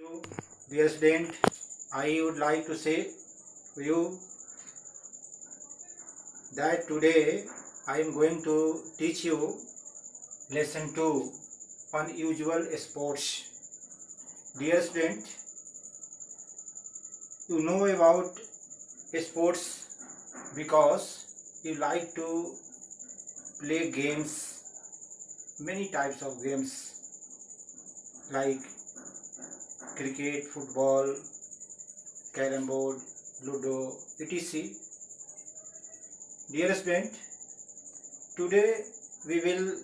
you, dear student. I would like to say to you that today I am going to teach you lesson 2, unusual sports. Dear student, you know about sports because you like to play games, many types of games like cricket, football, carrom board, ludo, etc. Dear student, today we will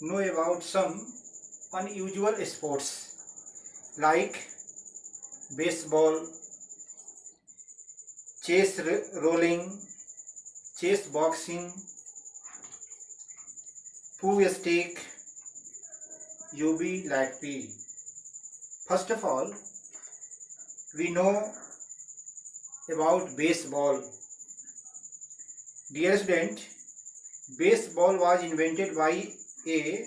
know about some unusual sports like baseball, chess rolling, chess boxing, poo stick, UB like P. First of all, we know about baseball. Dear student, baseball was invented by a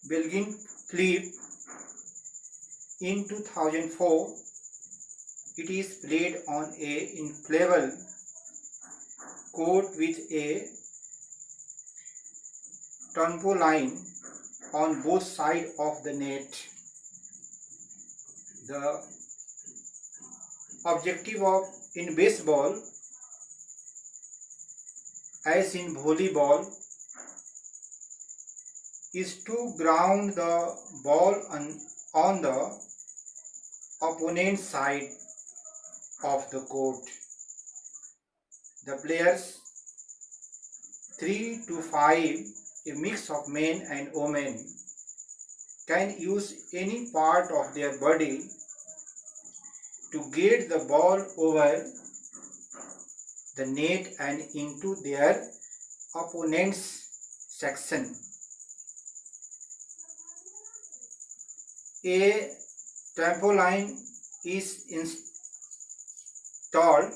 Belgian Philippe in 2004. It is played on a inflatable court with a trampoline on both sides of the net. The objective of in baseball, as in volleyball, is to ground the ball on the opponent's side of the court. The players 3 to 5, a mix of men and women, can use any part of their body to get the ball over the net and into their opponent's section. A trampoline is installed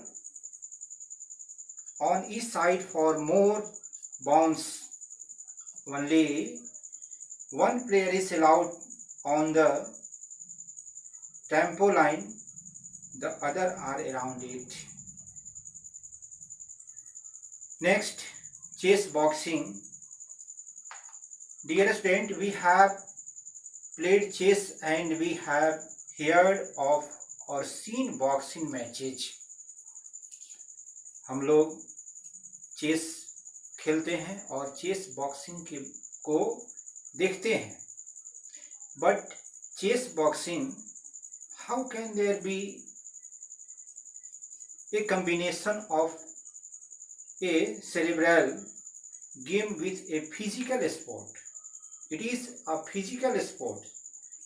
on each side for more bounce. Only one player is allowed on the trampoline, the other are around it. Next, chess boxing. Dear student, we have played chess and we have heard of or seen boxing matches. हम लोग chess खेलते हैं और chess boxing को देखते हैं. But chess boxing, how can there be a combination of a cerebral game with a physical sport? It is a physical sport,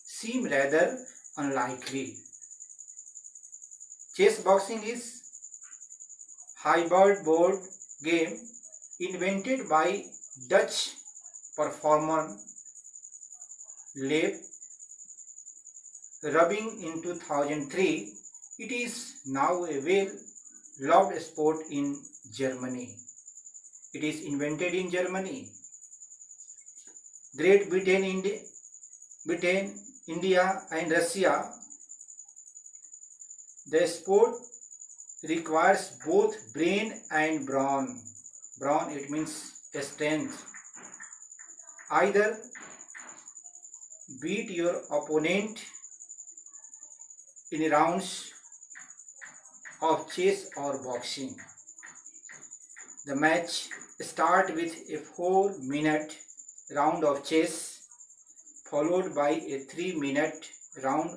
seem rather unlikely. Chess boxing is hybrid board game invented by Dutch performer Leep Rubing in 2003. It is now a well-loved sport in Germany. It is invented in Germany. Great Britain, India and Russia. The sport requires both brain and brawn. Brawn, it means strength. Either beat your opponent in rounds of chess or boxing. The match starts with a 4-minute round of chess followed by a 3-minute round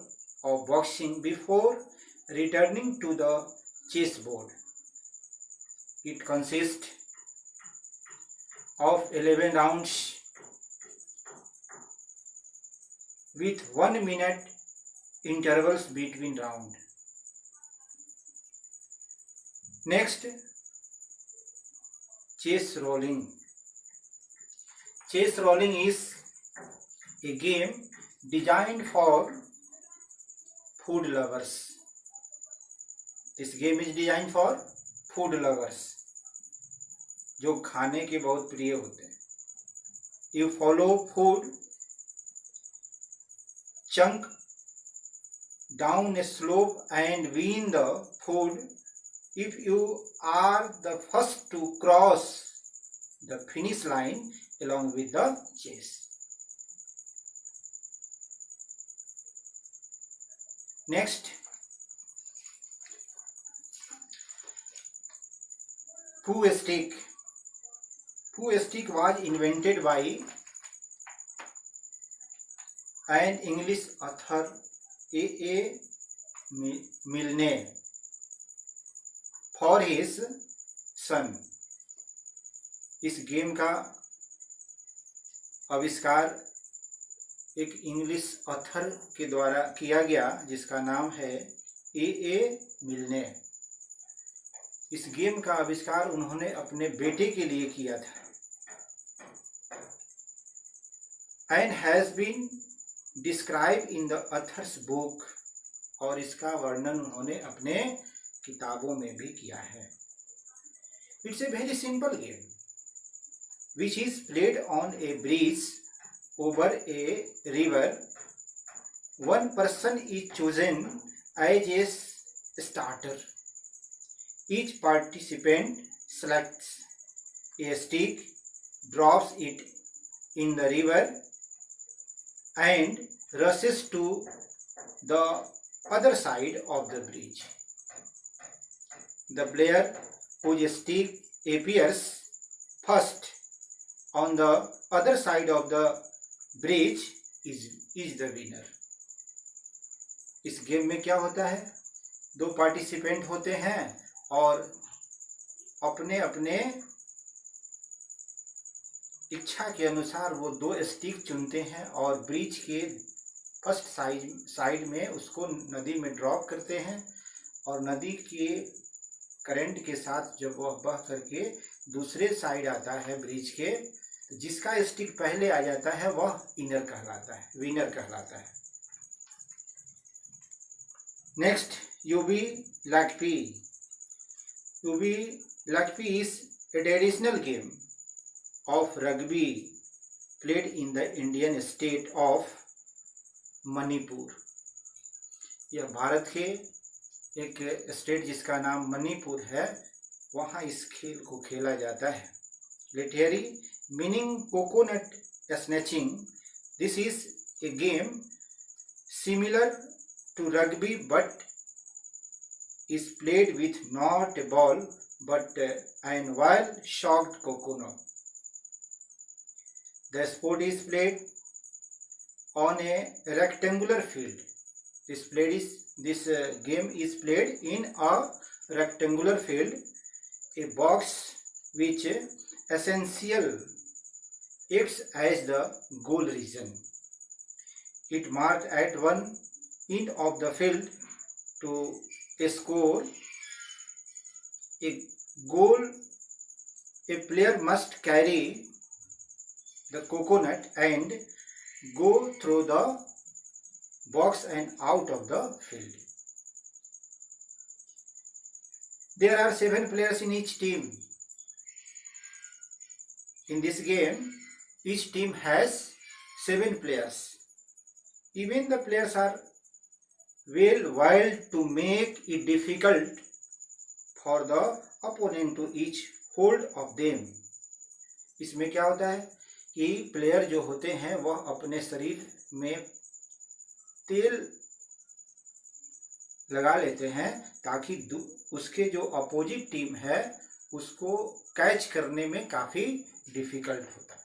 of boxing before returning to the chessboard. It consists of 11 rounds with 1 minute intervals between rounds. Next, chess rolling. Chess rolling is a game designed for food lovers. This game is designed for food lovers, जो खाने के बहुत प्रिय होते हैं. You follow food chunk down a slope and win the food if you are the first to cross the finish line along with the chase. Next, Pooh stick. Pooh stick was invented by an English author A. Milne for his son. इस game का आविष्कार एक English author के द्वारा किया गया जिसका नाम है A. मिलने। इस गेम का आविष्कार उन्होंने अपने बेटे के लिए किया था। And has been describe in the author's book, और इसका वर्णन उन्होंने अपने किताबों में भी किया है। It's a very simple game which is played on a bridge over a river. One person is chosen as a starter. Each participant selects a stick, drops it in the river, and rushes to the other side of the bridge. The player whose stick appears first on the other side of the bridge is the winner. इस game में क्या होता है, दो participant होते हैं और अपने अपने इच्छा के अनुसार वो दो स्टिक चुनते हैं और ब्रिज के फर्स्ट साइड में उसको नदी में ड्रॉप करते हैं, और नदी के करंट के साथ जब वह बह करके दूसरे साइड आता है ब्रिज के, जिसका स्टिक पहले आ जाता है वह विनर कहलाता है। Next, Yubi Lakpi. Yubi Lakpi is a traditional game of rugby played in the Indian state of Manipur. यह भारत के एक स्टेट जिसका नाम मणिपुर है, वहाँ इस खेल को खेला जाता है। लेटेरी meaning coconut snatching. This is a game similar to rugby but is played with not a ball but an wild-shocked coconut. The sport is played on a rectangular field. This game is played in a rectangular field, a box which essential acts as the goal region. It marked at one end of the field to score a goal. A player must carry the coconut and go through the box and out of the field. There are 7 players in each team. In this game, each team has 7 players. Even the players are well wild to make it difficult for the opponent to each hold of them. इसमें क्या होता है कि player जो होते हैं वह अपने शरीर में तेल लगा लेते हैं ताकि उसके जो अपोजिट टीम है उसको कैच करने में काफी डिफिकल्ट होता है।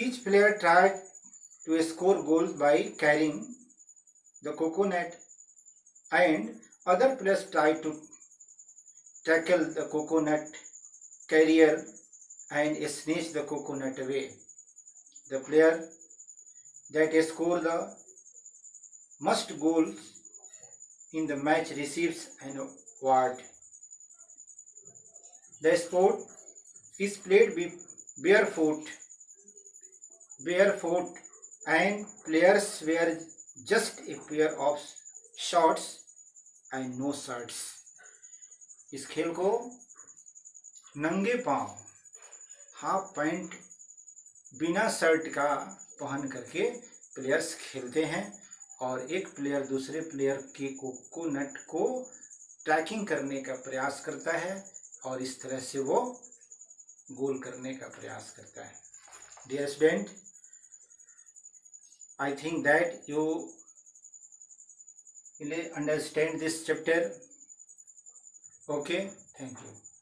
Each player tried to score goals by carrying the coconut, and other players tried to tackle the coconut carrier and snatch the coconut away. The player that scored the most goals in the match receives an award. The sport is played barefoot, and players wear just a pair of shorts and no shirts. इस खेल को नंगे पांव, half pant बिना shirt का पहन करके players खेलते हैं और एक प्लेयर दूसरे प्लेयर के कोकोनट को ट्रैकिंग करने का प्रयास करता है और इस तरह से वो गोल करने का प्रयास करता है। Dear student, I think that you will understand this chapter. Okay, thank you.